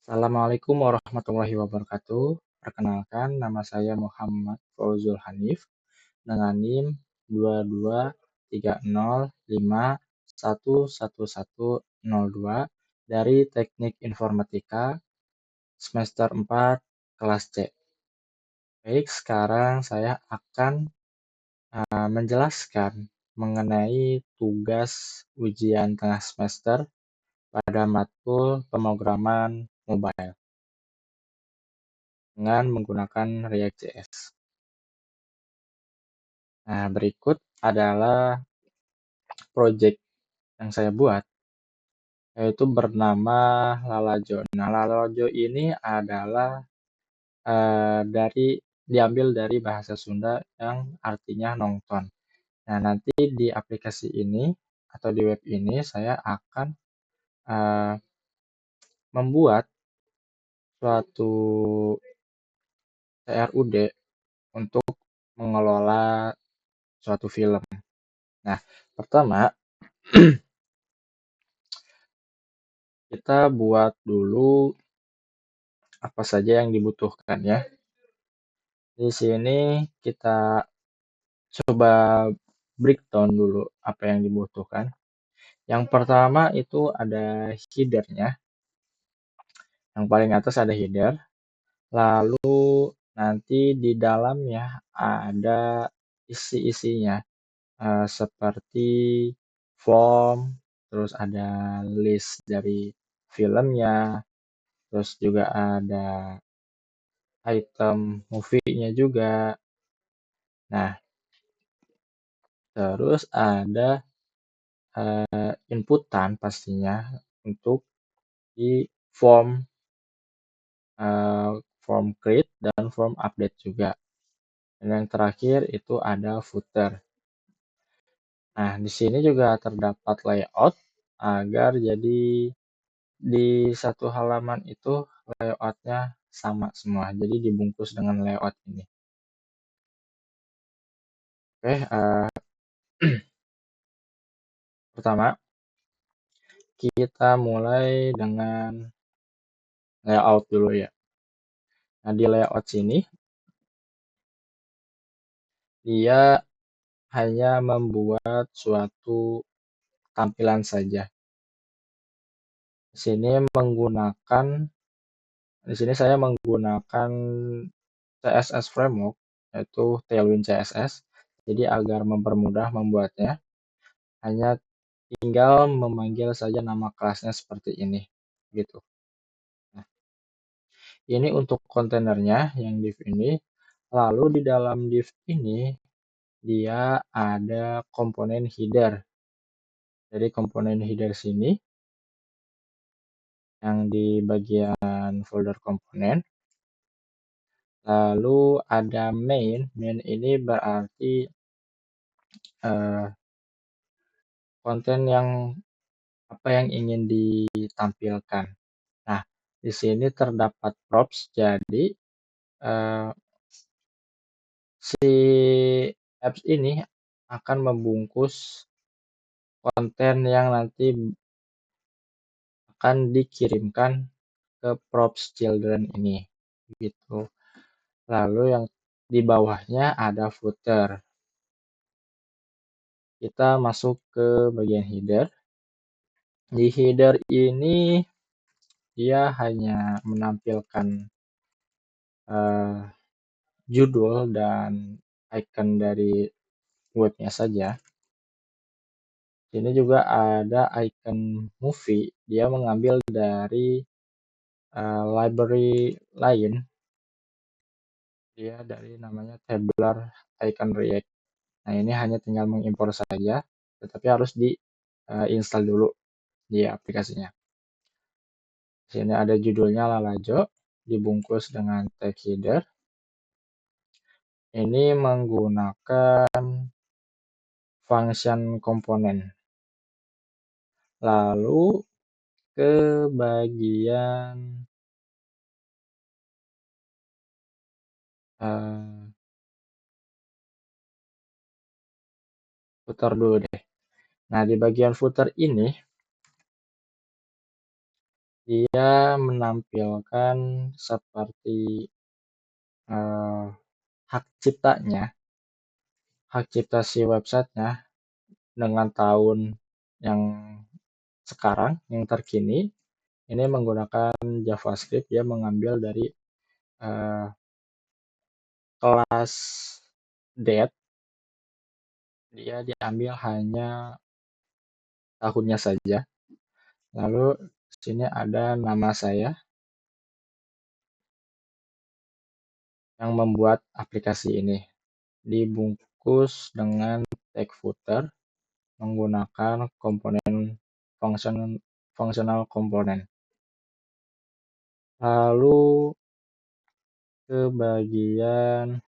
Assalamualaikum warahmatullahi wabarakatuh. Perkenalkan, nama saya Muhammad Fauzul Hanif dengan NIM 2230511102 dari Teknik Informatika semester 4 kelas C. Baik, sekarang saya akan menjelaskan mengenai tugas ujian tengah semester pada matkul pemrograman mobile dengan menggunakan React.js. Nah, berikut adalah project yang saya buat, yaitu bernama Lalajo. Nah, Lalajo ini adalah diambil dari bahasa Sunda yang artinya nonton. Nah, nanti di aplikasi ini atau di web ini saya akan eh, membuat suatu CRUD untuk mengelola suatu film. Nah, pertama kita buat dulu apa saja yang dibutuhkan ya. Di sini kita coba breakdown dulu apa yang dibutuhkan. Yang pertama itu ada headernya. Yang paling atas ada header. Lalu nanti di dalamnya ada isi-isinya. Seperti form, terus ada list dari filmnya, terus juga ada item movie-nya juga. Nah, terus ada inputan pastinya untuk di form form create dan form update juga. Dan yang terakhir itu ada footer. Nah, di sini juga terdapat layout agar jadi di satu halaman itu layoutnya sama semua. Jadi dibungkus dengan layout ini. Oke, pertama kita mulai dengan layout dulu ya. Nah, di layout sini dia hanya membuat suatu tampilan saja. Di sini saya menggunakan CSS framework yaitu Tailwind CSS. Jadi agar mempermudah membuatnya, hanya tinggal memanggil saja nama kelasnya seperti ini, gitu. Nah, ini untuk kontainernya yang div ini. Lalu di dalam div ini dia ada komponen header. Jadi komponen header sini yang di bagian folder komponen. Lalu ada main. Main ini berarti konten yang apa yang ingin ditampilkan. Nah, di sini terdapat props, jadi si apps ini akan membungkus konten yang nanti akan dikirimkan ke props children ini, gitu. Lalu yang di bawahnya ada footer. Kita masuk ke bagian header. Di header ini dia hanya menampilkan judul dan icon dari webnya saja. Ini juga ada icon movie. Dia mengambil dari library lain. Dia dari namanya Tabular Icon React. Nah, ini hanya tinggal mengimpor saja, tetapi harus di-install dulu di aplikasinya. Di sini ada judulnya Lalajo, dibungkus dengan tag header. Ini menggunakan function komponen. Lalu ke bagian footer dulu deh. Nah, di bagian footer ini Dia menampilkan seperti eh, hak ciptanya, hak cipta si websitenya dengan tahun yang sekarang, yang terkini. Ini menggunakan JavaScript, dia mengambil dari eh, kelas date, dia diambil hanya tahunnya saja. Lalu sini ada nama saya yang membuat aplikasi ini. Dibungkus dengan tag footer menggunakan komponen function, functional komponen. Lalu ke bagian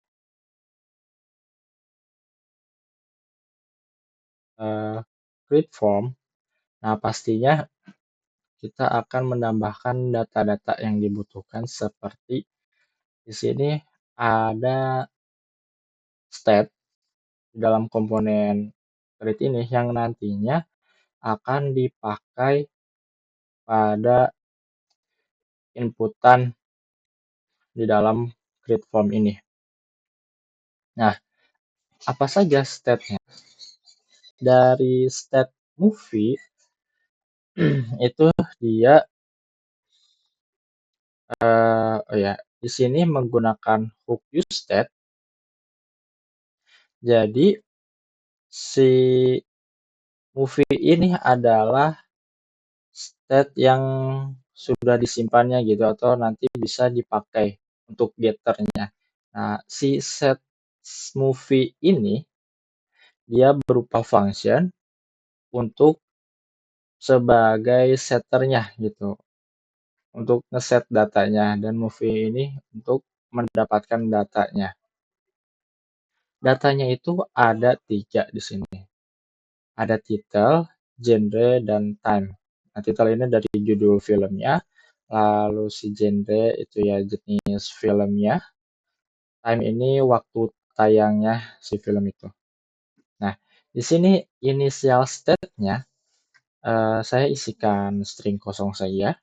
create form. Nah, pastinya kita akan menambahkan data-data yang dibutuhkan seperti di sini ada state di dalam komponen create ini yang nantinya akan dipakai pada inputan di dalam create form ini. Nah, apa saja state-nya? Dari state movie itu dia oh ya, di sini menggunakan hook use state. Jadi si movie ini adalah state yang sudah disimpannya gitu atau nanti bisa dipakai untuk getternya. Nah, si set movie ini dia berupa function untuk sebagai setternya gitu, untuk ngeset datanya dan movie ini untuk mendapatkan datanya. Datanya itu ada 3 di sini. Ada title, genre, dan time. Nah, title ini dari judul filmnya, lalu si genre itu ya jenis filmnya, time ini waktu tayangnya si film itu. Nah, di sini inisial state-nya saya isikan string kosong saja,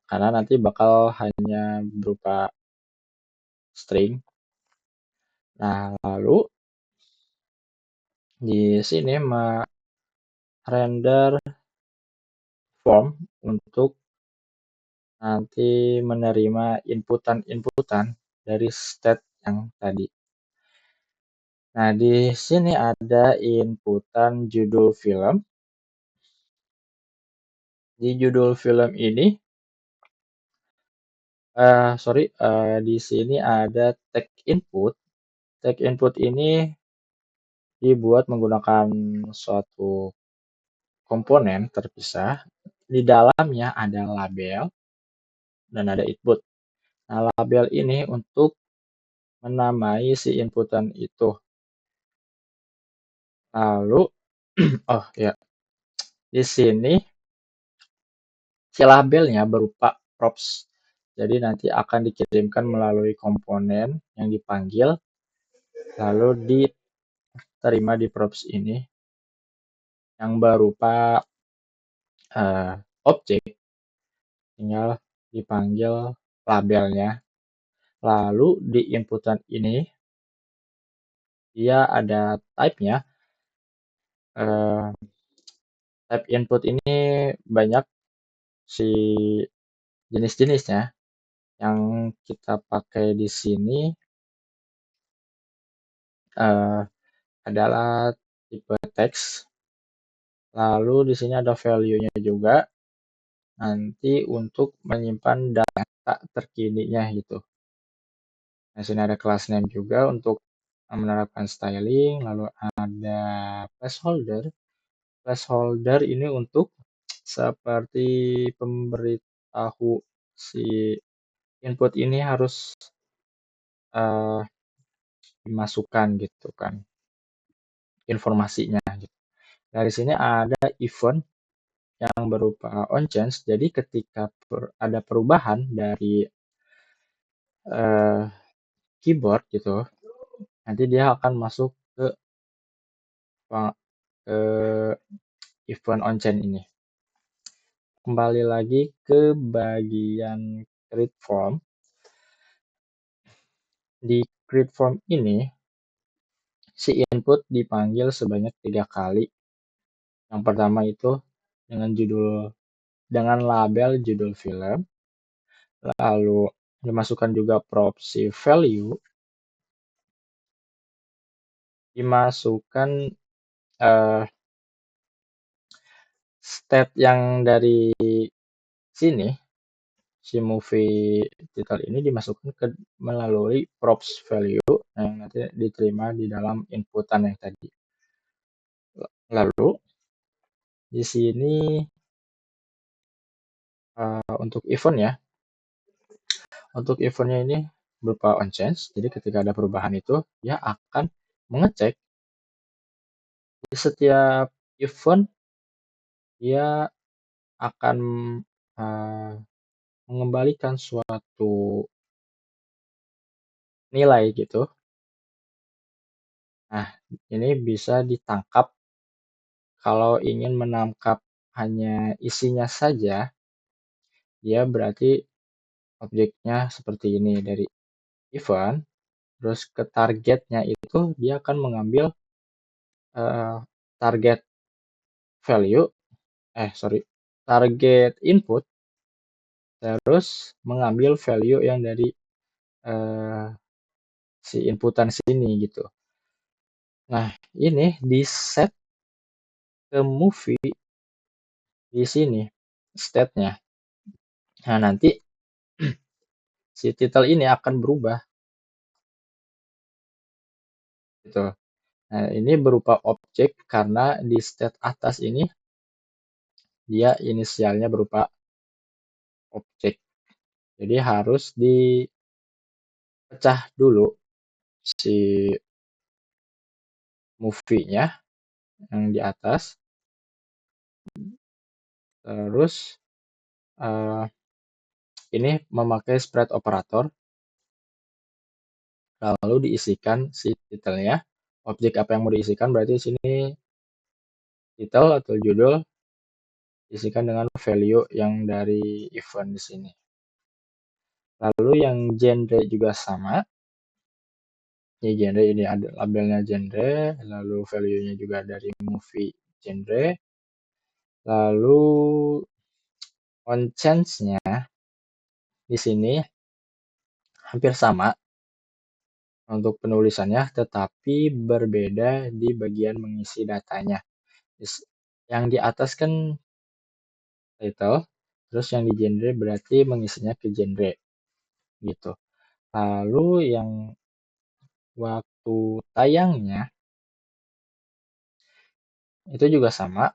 karena nanti bakal hanya berupa string. Nah, lalu di sini render form untuk nanti menerima inputan-inputan dari state yang tadi. Nah, di sini ada inputan judul film. Di judul film ini, di sini ada tag input. Tag input ini dibuat menggunakan suatu komponen terpisah. Di dalamnya ada label dan ada input. Nah, label ini untuk menamai si inputan itu. Lalu, oh ya, di sini si labelnya berupa props. Jadi nanti akan dikirimkan melalui komponen yang dipanggil, lalu diterima di props ini yang berupa objek, tinggal dipanggil labelnya. Lalu di inputan ini dia ada type-nya. Type input ini banyak si jenis-jenisnya. Yang kita pakai di sini adalah tipe teks. Lalu di sini ada value-nya juga. Nanti untuk menyimpan data terkininya gitu. Nah, sini ada class name juga untuk menerapkan styling. Lalu ada placeholder. Placeholder ini untuk seperti pemberitahu si input ini harus uh, dimasukkan gitu kan informasinya gitu. Dari sini ada event yang berupa on change. Jadi ketika ada perubahan dari uh, keyboard gitu, nanti dia akan masuk ke event on change ini. kembali lagi ke bagian create form. Di create form ini, si input dipanggil sebanyak 3 kali. Yang pertama itu dengan label judul film, lalu dimasukkan juga proxy value, dimasukkan state yang dari sini, si movie title ini dimasukkan melalui props value yang nanti diterima di dalam inputan yang tadi. Lalu di sini untuk event ya, untuk eventnya ini berupa on change. Jadi ketika ada perubahan itu dia akan mengecek di setiap event, dia akan mengembalikan suatu nilai gitu. Nah, ini bisa ditangkap kalau ingin menangkap hanya isinya saja, dia berarti objeknya seperti ini dari event, terus ke targetnya itu dia akan mengambil target value, target input, terus mengambil value yang dari si inputan sini gitu. Nah, ini di set ke movie di sini state-nya. Nah, nanti si title ini akan berubah gitu. Nah, ini berupa objek karena di state atas ini dia inisialnya berupa objek. Jadi harus dipecah dulu si movie-nya yang di atas. Terus ini memakai spread operator. Lalu diisikan si titelnya. Objek apa yang mau diisikan berarti di sini title atau judul diisikan dengan value yang dari event di sini. Lalu yang genre juga sama. Ya, genre ini ada labelnya genre, lalu value-nya juga dari movie genre. Lalu on change-nya di sini hampir sama untuk penulisannya, tetapi berbeda di bagian mengisi datanya. Yang di atas kan title, terus yang di genre berarti mengisinya ke genre gitu. Lalu yang waktu tayangnya itu juga sama,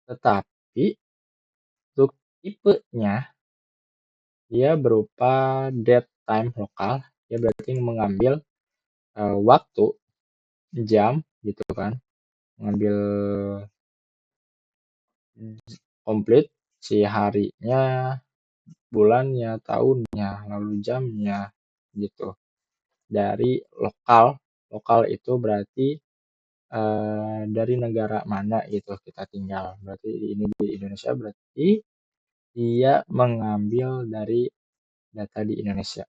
tetapi untuk tipenya dia berupa date time lokal. Dia berarti mengambil waktu, jam gitu kan, mengambil komplit si harinya, bulannya, tahunnya, lalu jamnya gitu. Dari lokal, lokal itu berarti dari negara mana gitu kita tinggal. Berarti ini di Indonesia, berarti dia mengambil dari data di Indonesia.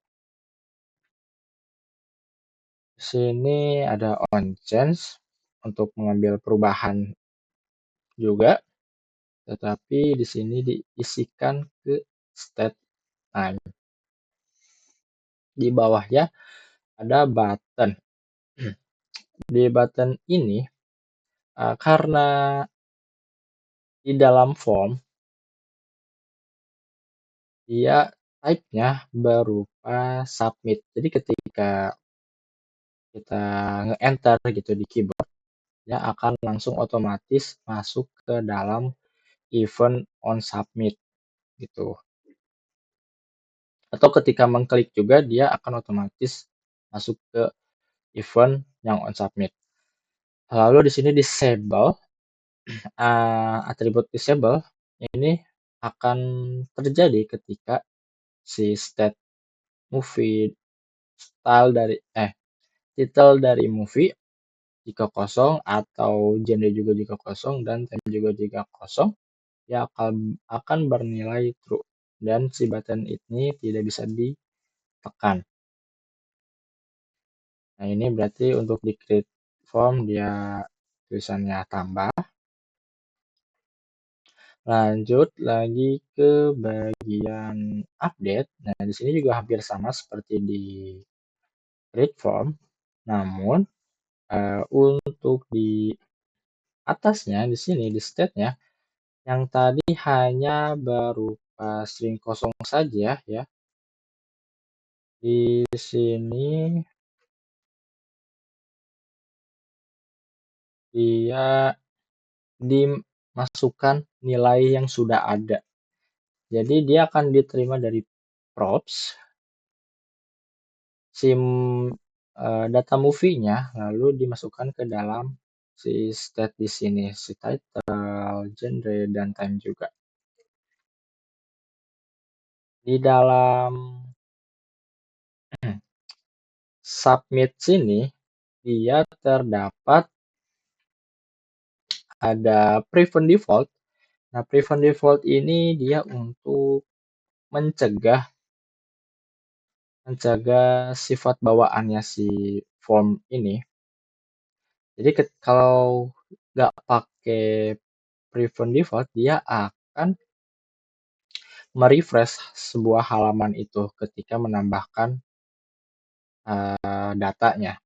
Di sini ada on change untuk mengambil perubahan juga, tetapi di sini diisikan ke state time. Di bawahnya ada button. Di button ini karena di dalam form dia type-nya berupa submit. Jadi ketika kita nge-enter gitu di keyboard, dia akan langsung otomatis masuk ke dalam event on submit gitu. Atau ketika mengklik juga dia akan otomatis masuk ke event yang on submit. Lalu di sini disable, atribut disable ini akan terjadi ketika si state movie title dari movie jika kosong atau genre juga jika kosong dan time juga jika kosong, dia akan bernilai true dan si button ini tidak bisa ditekan. Nah, ini berarti untuk di create form dia tulisannya tambah. Lanjut lagi ke bagian update. Nah, di sini juga hampir sama seperti di create form, namun untuk di atasnya di sini di state-nya yang tadi hanya berupa string kosong saja ya. Di sini dia dimasukkan nilai yang sudah ada. Jadi dia akan diterima dari props sim data movie-nya lalu dimasukkan ke dalam si state di sini, si title, genre, dan time juga. Di dalam submit sini dia terdapat ada prevent default. Nah, prevent default ini dia untuk mencegah sifat bawaannya si form ini. Jadi kalau nggak pakai prevent default, dia akan merefresh sebuah halaman itu ketika menambahkan datanya.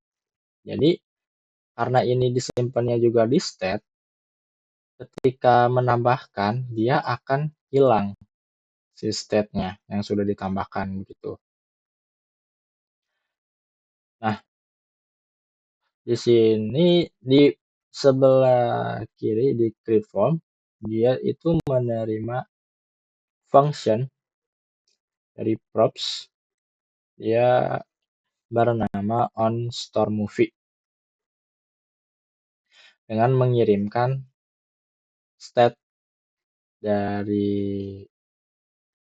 Jadi karena ini disimpannya juga di state, ketika menambahkan dia akan hilang si state-nya yang sudah ditambahkan begitu. Nah, di sini di sebelah kiri di create form dia itu menerima function dari props dia bernama onStoreMovie dengan mengirimkan state dari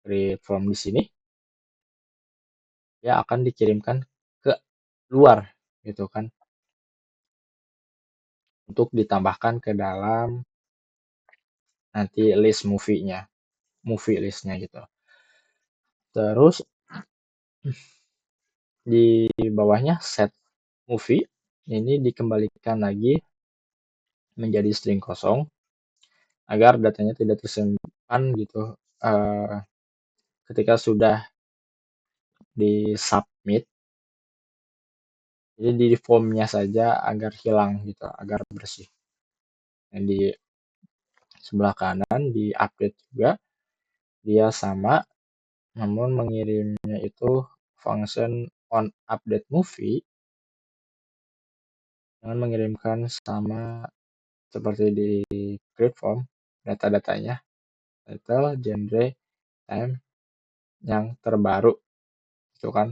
create form di sini dia akan dikirimkan ke luar gitu kan untuk ditambahkan ke dalam nanti list movie listnya gitu. Terus di bawahnya set movie ini dikembalikan lagi menjadi string kosong agar datanya tidak tersimpan gitu ketika sudah di submit. Jadi di formnya saja agar hilang gitu, agar bersih. Dan di sebelah kanan di update juga dia sama, namun mengirimnya itu function on update movie dengan mengirimkan sama seperti di create form data-datanya, title, genre, time yang terbaru itu kan.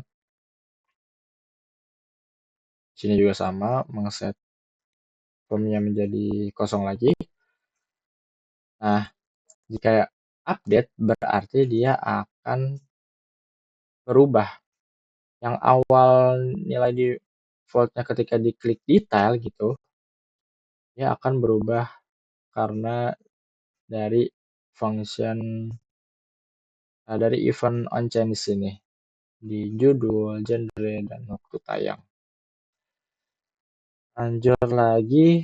Sini juga sama, mengset formnya menjadi kosong lagi. Nah, jika update berarti dia akan berubah. Yang awal nilai di defaultnya ketika diklik detail gitu, dia akan berubah karena dari function dari event onChain di sini di judul, genre, dan waktu tayang. Lanjut lagi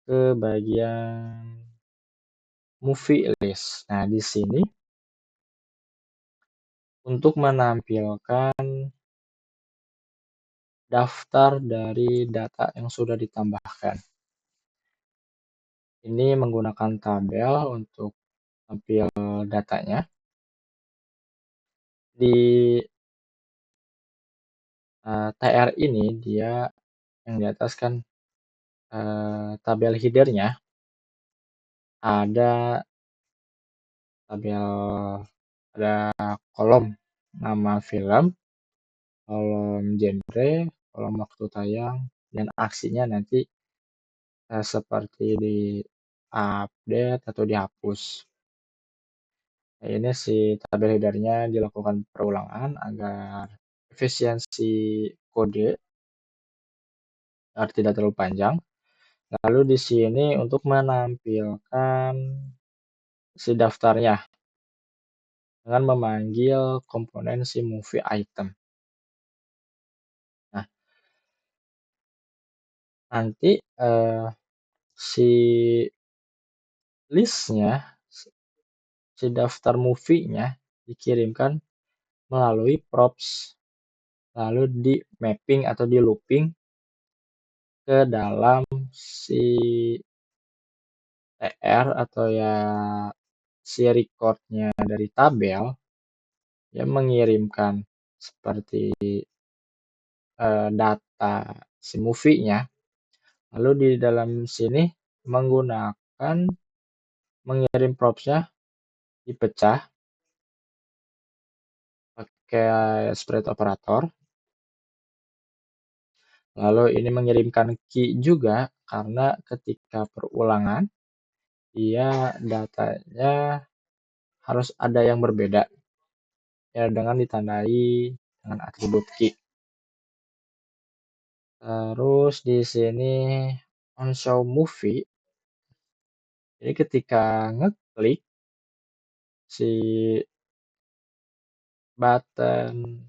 ke bagian movie list. Nah, di sini untuk menampilkan daftar dari data yang sudah ditambahkan. Ini menggunakan tabel untuk tampil datanya. Di TR ini dia yang di atas kan tabel header-nya ada kolom nama film, kolom genre, kolom waktu tayang, dan aksinya nanti seperti di update atau dihapus. Nah, ini si tabel header-nya dilakukan perulangan agar efisiensi kode agar tidak terlalu panjang. Lalu di sini untuk menampilkan si daftarnya dengan memanggil komponen si movie item. Nah, nanti si listnya, si daftar movie-nya dikirimkan melalui props, lalu di mapping atau di looping ke dalam si TR atau ya si recordnya dari tabel yang mengirimkan seperti data si movie-nya, lalu di dalam sini menggunakan mengirim props-nya dipecah pakai spread operator, lalu ini mengirimkan key juga karena ketika perulangan dia datanya harus ada yang berbeda ya dengan ditandai dengan atribut key. Terus di sini on show movie, jadi ketika ngeklik si button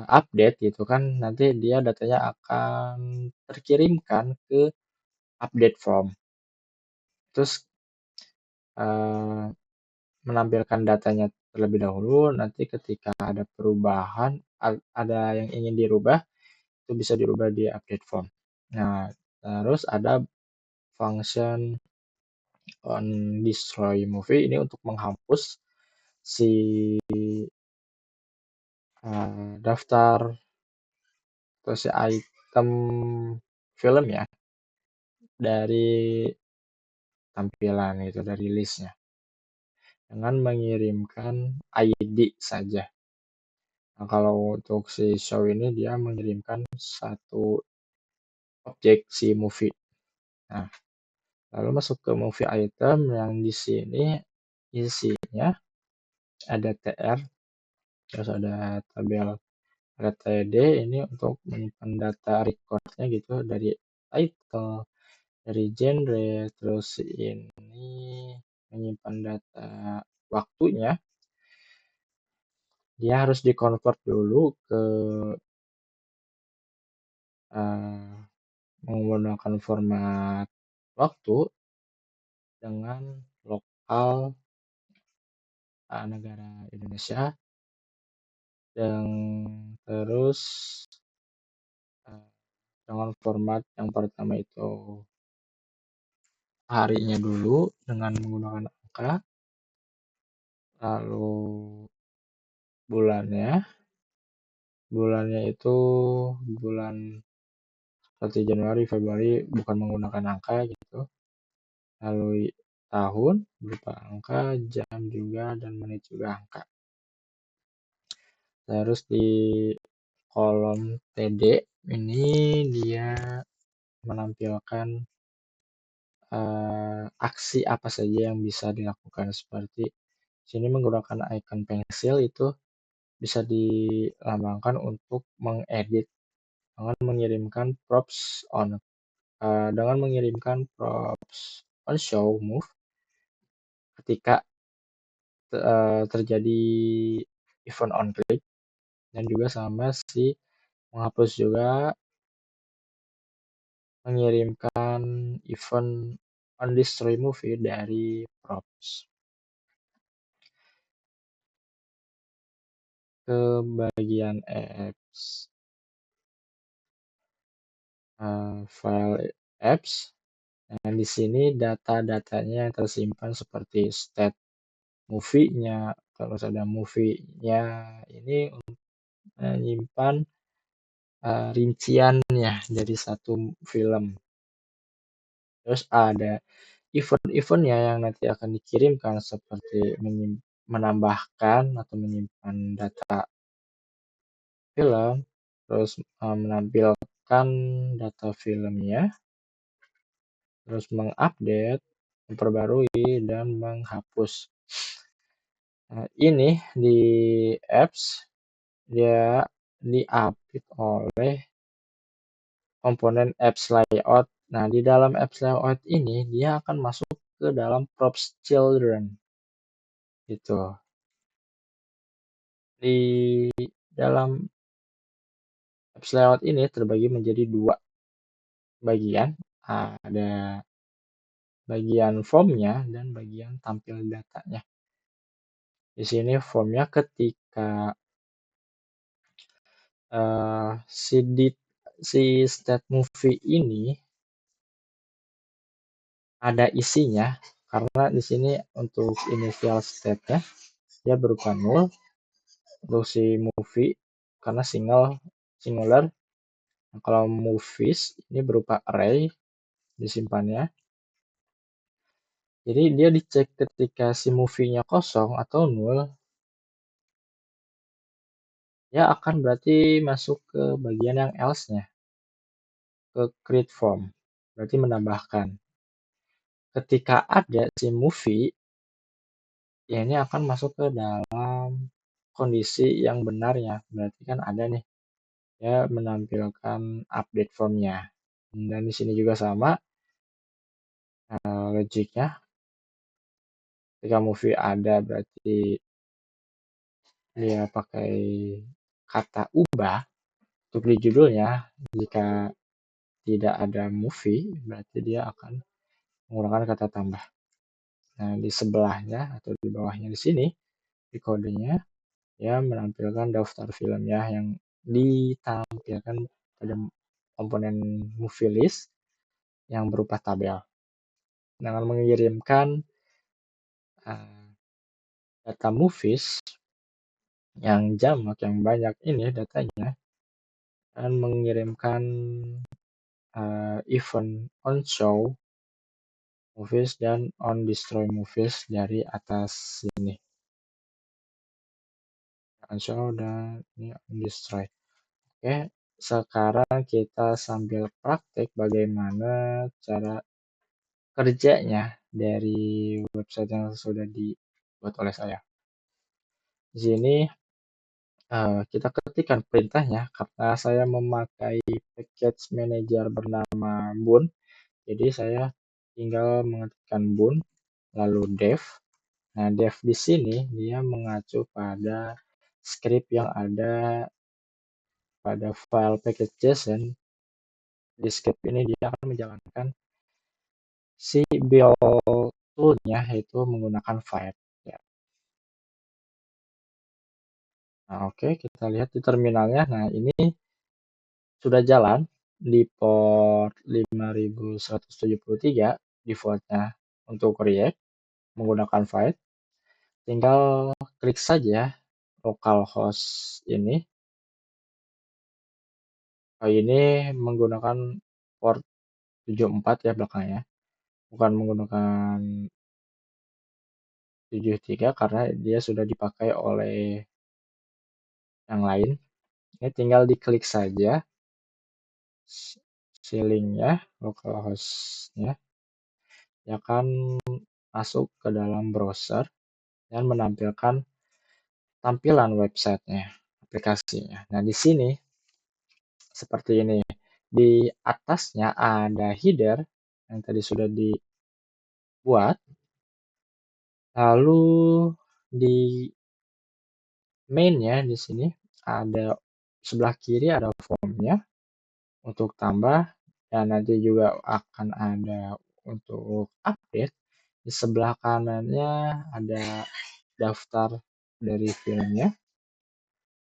update gitu kan, nanti dia datanya akan terkirimkan ke update form. Terus menampilkan datanya terlebih dahulu, nanti ketika ada perubahan, ada yang ingin dirubah, itu bisa dirubah di update form. Nah, terus ada function on destroy movie ini untuk menghapus si daftar atau si item film ya dari tampilan itu, dari listnya dengan mengirimkan ID saja. Nah, kalau untuk si show ini dia mengirimkan satu objek si movie. Nah, lalu masuk ke movie item yang di sini isinya ada TR, terus ada tabel RTD ini untuk menyimpan data recordnya gitu dari title, dari genre, terus ini menyimpan data waktunya. Dia harus dikonvert dulu ke menggunakan format waktu dengan lokal negara Indonesia, dan terus dengan format yang pertama itu harinya dulu dengan menggunakan angka, lalu bulannya itu bulan seperti Januari, Februari bukan menggunakan angka gitu, lalu tahun berupa angka, jam juga, dan menit juga angka. Terus di kolom TD ini dia menampilkan aksi apa saja yang bisa dilakukan, seperti sini menggunakan icon pensil itu bisa dilambangkan untuk mengedit dengan mengirimkan props on show move ketika terjadi event on click, dan juga sama si menghapus juga mengirimkan event on destroy movie dari props ke bagian apps, file apps. Nah, di sini data-datanya yang tersimpan seperti stat movie-nya, terus ada movie-nya ini menyimpan rinciannya dari satu film. Terus ada event-eventnya yang nanti akan dikirimkan seperti menambahkan atau menyimpan data film, terus menampilkan data filmnya, terus mengupdate, memperbarui, dan menghapus. Nah, ini di apps dia diupdate oleh komponen apps layout. Nah, di dalam apps layout ini dia akan masuk ke dalam props children. Gitu. Di dalam apps layout ini terbagi menjadi dua bagian. Ada bagian formnya dan bagian tampil datanya. Di sini formnya ketika si state movie ini ada isinya, karena di sini untuk initial state-nya dia berupa null untuk si movie karena singular. Nah, kalau movies ini berupa array disimpannya. Jadi dia dicek ketika si movie-nya kosong atau null, ya akan berarti masuk ke bagian yang else-nya, ke create form, berarti menambahkan. Ketika ada si movie, ya ini akan masuk ke dalam kondisi yang benarnya, berarti kan ada nih, ya menampilkan update formnya. Dan di sini juga sama logiknya. Ketika movie ada berarti dia pakai kata ubah untuk di judulnya. Jika tidak ada movie, berarti dia akan menggunakan kata tambah. Nah, di sebelahnya atau di bawahnya di sini, di kodenya, ya menampilkan daftar filmnya yang ditampilkan pada komponen movie list yang berupa tabel. Dengan mengirimkan data movies yang jamak, yang banyak ini datanya, dan mengirimkan event on show movies dan on destroy movies dari atas sini. On show dan ini on destroy. Oke, sekarang kita sambil praktek bagaimana cara kerjanya dari website yang sudah dibuat oleh saya. Di sini kita ketikkan perintahnya karena saya memakai package manager bernama Boon. Jadi saya tinggal mengetikkan Boon lalu dev. Nah, dev di sini dia mengacu pada script yang ada pada file package.json. Di script ini dia akan menjalankan si build tool-nya, yaitu menggunakan file. Ya. Nah, oke, kita lihat di terminalnya. Nah, ini sudah jalan di port 5173 defaultnya untuk React menggunakan file. Tinggal klik saja localhost ini. Ini menggunakan port 74 ya belakangnya. Bukan menggunakan 73 karena dia sudah dipakai oleh yang lain. Ini tinggal diklik saja si linknya, localhost-nya, dia akan masuk ke dalam browser dan menampilkan tampilan websitenya, aplikasinya. Nah, di sini seperti ini. Di atasnya ada header yang tadi sudah dibuat. Lalu di main-nya di sini ada sebelah kiri ada formnya untuk tambah, dan nanti juga akan ada untuk update. Di sebelah kanannya ada daftar dari filmnya,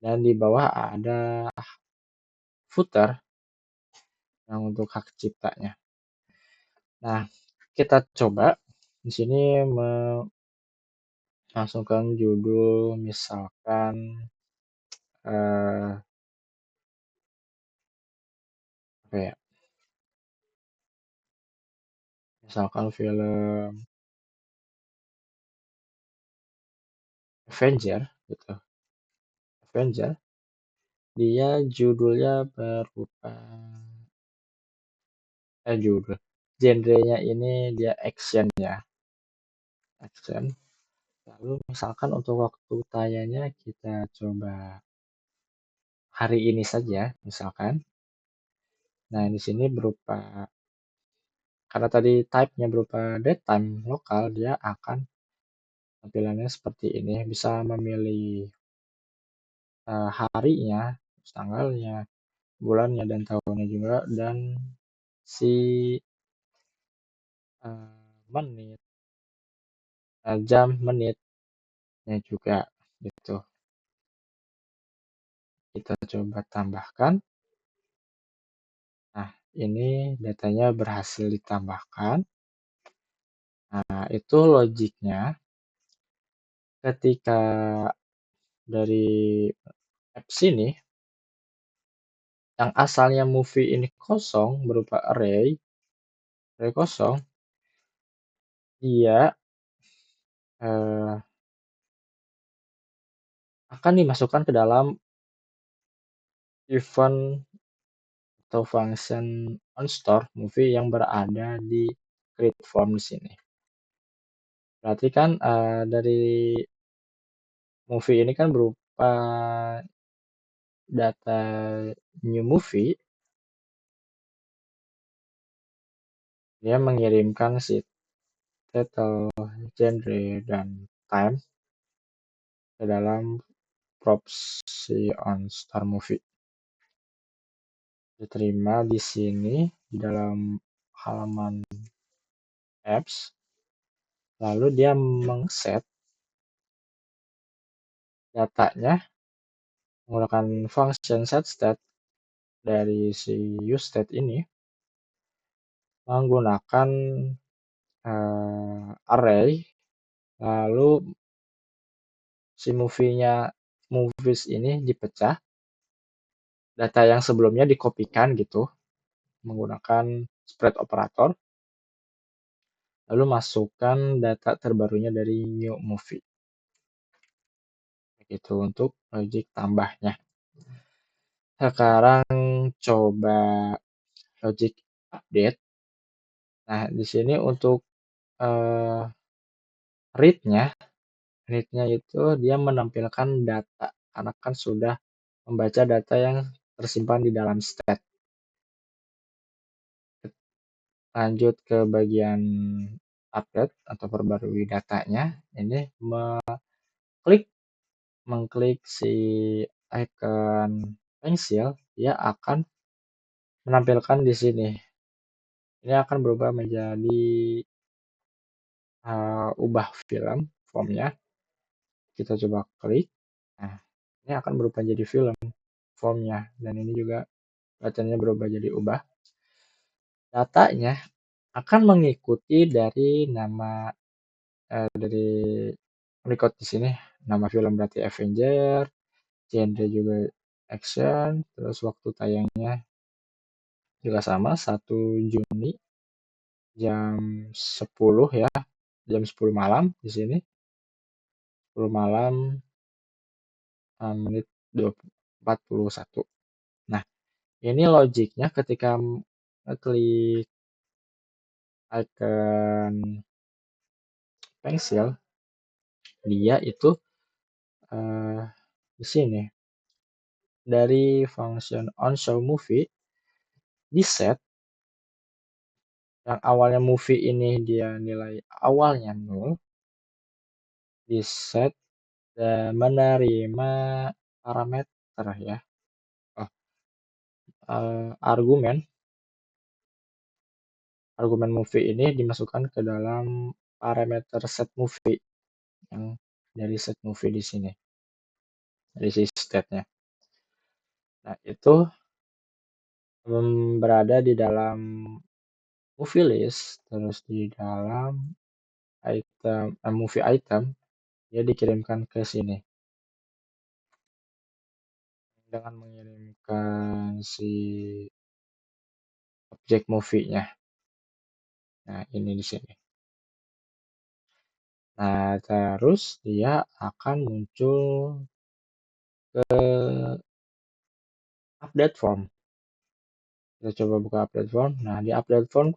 dan di bawah ada footer yang untuk hak ciptanya. Nah, kita coba di sini memasukkan judul, misalkan apa ya? Misalkan film Avenger gitu. Avenger, dia judulnya berupa judul. Genrenya ini dia action ya. Action. Lalu misalkan untuk waktu tayangnya kita coba hari ini saja misalkan. Nah, di sini berupa karena tadi type-nya berupa datetime lokal, dia akan tampilannya seperti ini. Bisa memilih harinya, tanggalnya, bulannya, dan tahunnya juga, dan si menit, jam, menitnya juga gitu. Kita coba tambahkan. Nah, ini datanya berhasil ditambahkan. Nah, itu logiknya ketika dari apps ini yang asalnya movie ini kosong berupa array kosong, dia akan dimasukkan ke dalam event atau function onStore movie yang berada di create form di sini. Berarti kan dari movie ini kan berupa data new movie, dia mengirimkan si title, genre, dan time ke dalam props si OnStar Movie. Diterima di sini di dalam halaman apps, lalu dia mengset datanya menggunakan function setState dari si useState ini menggunakan array, lalu si movies ini dipecah, data yang sebelumnya dikopikan gitu menggunakan spread operator, lalu masukkan data terbarunya dari new movie. Begitu untuk logik tambahnya. Sekarang coba logik update. Nah, di sini untuk read-nya itu dia menampilkan data karena kan sudah membaca data yang tersimpan di dalam state. Lanjut ke bagian update atau perbarui datanya. Ini mengklik si icon pensil, dia akan menampilkan di sini. Ini akan berubah menjadi ubah film formnya. Kita coba klik. Nah, ini akan berubah jadi film formnya, dan ini juga datanya berubah jadi ubah. Datanya akan mengikuti dari nama dari record di sini. Nama film berarti Avenger, genre juga action, terus waktu tayangnya juga sama 1 Juni jam 10 ya, jam 10 malam di sini. 10 malam menit 41. Nah, ini logiknya ketika klik icon pensil, dia itu di sini dari function onShow movie di set yang awalnya movie ini dia nilai awalnya 0, di set dan menerima parameter ya, argumen movie ini dimasukkan ke dalam parameter set movie yang dari set movie di sini, dari si state-nya. Nah, itu berada di dalam movie list, terus di dalam item movie item, dia dikirimkan ke sini dengan mengirimkan si objek movie-nya. Nah, ini di sini. Nah, terus dia akan muncul ke update form. Kita coba buka update form. Nah, di update form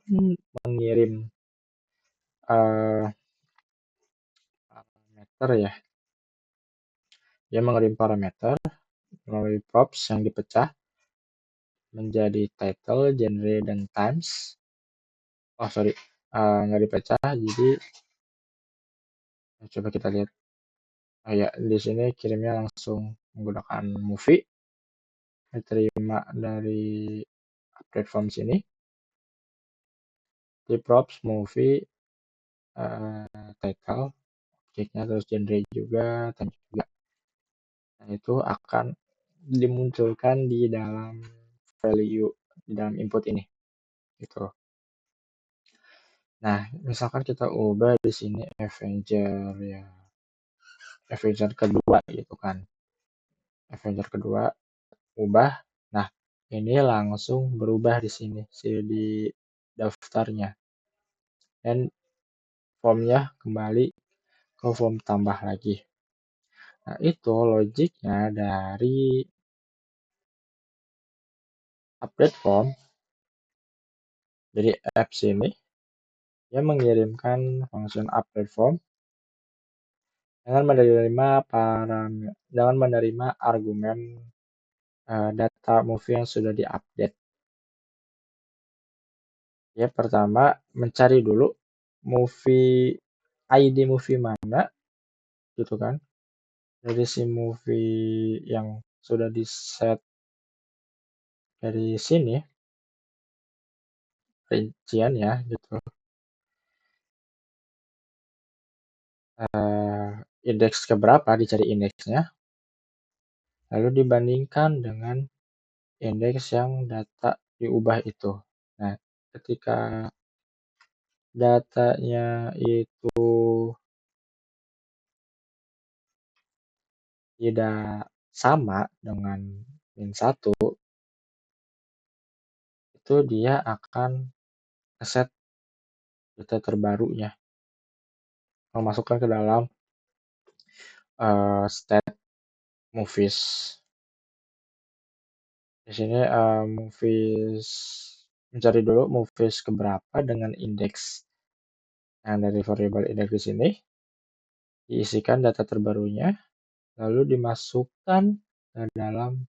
mengirim parameter ya. Dia mengirim parameter melalui props yang dipecah menjadi title, genre, dan times. Oh sorry, nggak dipecah. Jadi coba kita lihat. Oh ya, di sini kirimnya langsung menggunakan Movie, diterima dari platform sini. Di props Movie, title, objeknya, terus genre juga, time juga. Nah, itu akan dimunculkan di dalam value, di dalam input ini. Gitu. Nah, misalkan kita ubah di sini Avenger ya. Avenger kedua gitu kan. Avenger kedua ubah. Nah, ini langsung berubah di sini di daftarnya. Dan formnya kembali ke form tambah lagi. Nah, itu logiknya dari update form. Jadi apps ini dia mengirimkan function update form dengan menerima argumen data movie yang sudah diupdate. Ya, pertama mencari dulu ID movie mana gitu kan. Dari si movie yang sudah di set dari sini rincian ya gitu. Indeks keberapa, dicari indeksnya, lalu dibandingkan dengan indeks yang data diubah itu. Nah, ketika datanya itu tidak sama dengan min 1, itu dia akan set data terbarunya, memasukkan ke dalam state movies. Di sini movies, mencari dulu movies keberapa dengan indeks. Nah, dari variabel indeks di sini diisikan data terbarunya, lalu dimasukkan ke dalam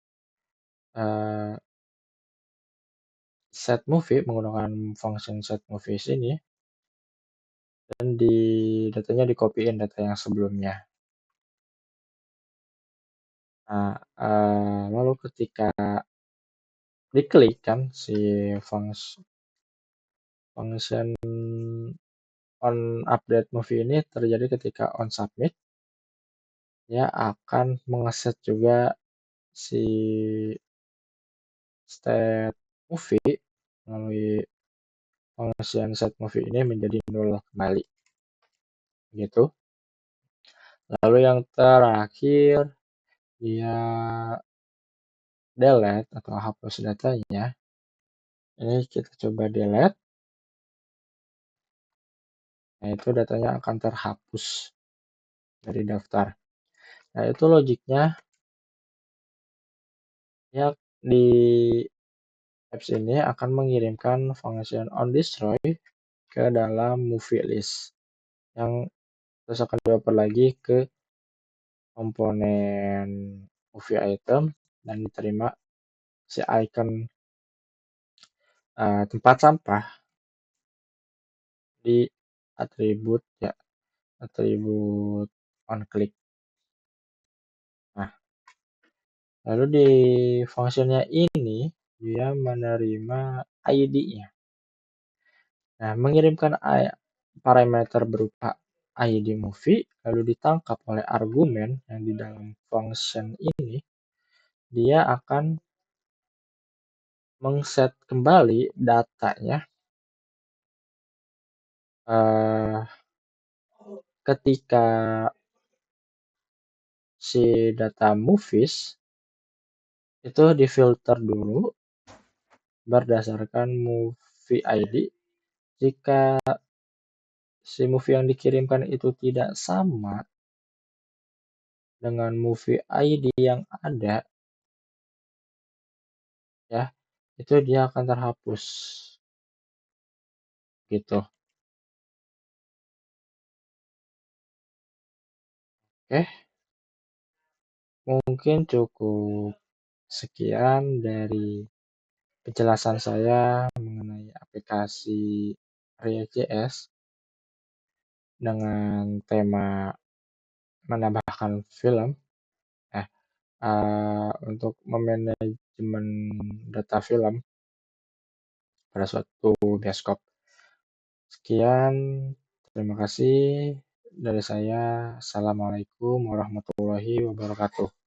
set movie menggunakan function set movie ini, dan datanya dikopiin data yang sebelumnya. Nah, lalu ketika diklik kan si function on update movie ini terjadi ketika on submit, dia akan mengeset juga si state movie melalui function set movie ini menjadi 0 kembali. Gitu. Lalu yang terakhir dia delete atau hapus datanya. Ini kita coba delete. Nah, itu datanya akan terhapus dari daftar. Nah, itu logiknya ya, di apps ini akan mengirimkan function onDestroy ke dalam movie list yang terus akan dioper lagi ke komponen movie item dan diterima si icon tempat sampah di atribut onClick. Nah, lalu di fungsinya ini dia menerima ID-nya. Nah, mengirimkan parameter berupa ID movie lalu ditangkap oleh argumen yang di dalam function ini, dia akan mengset kembali datanya ketika si data movies itu difilter dulu berdasarkan movie ID. Jika si movie yang dikirimkan itu tidak sama dengan movie ID yang ada, ya, itu dia akan terhapus. Gitu. Oke. Mungkin cukup sekian dari penjelasan saya mengenai aplikasi React.js dengan tema menambahkan film, eh, untuk memanajemen data film pada suatu bioskop. Sekian, terima kasih dari saya. Assalamualaikum warahmatullahi wabarakatuh.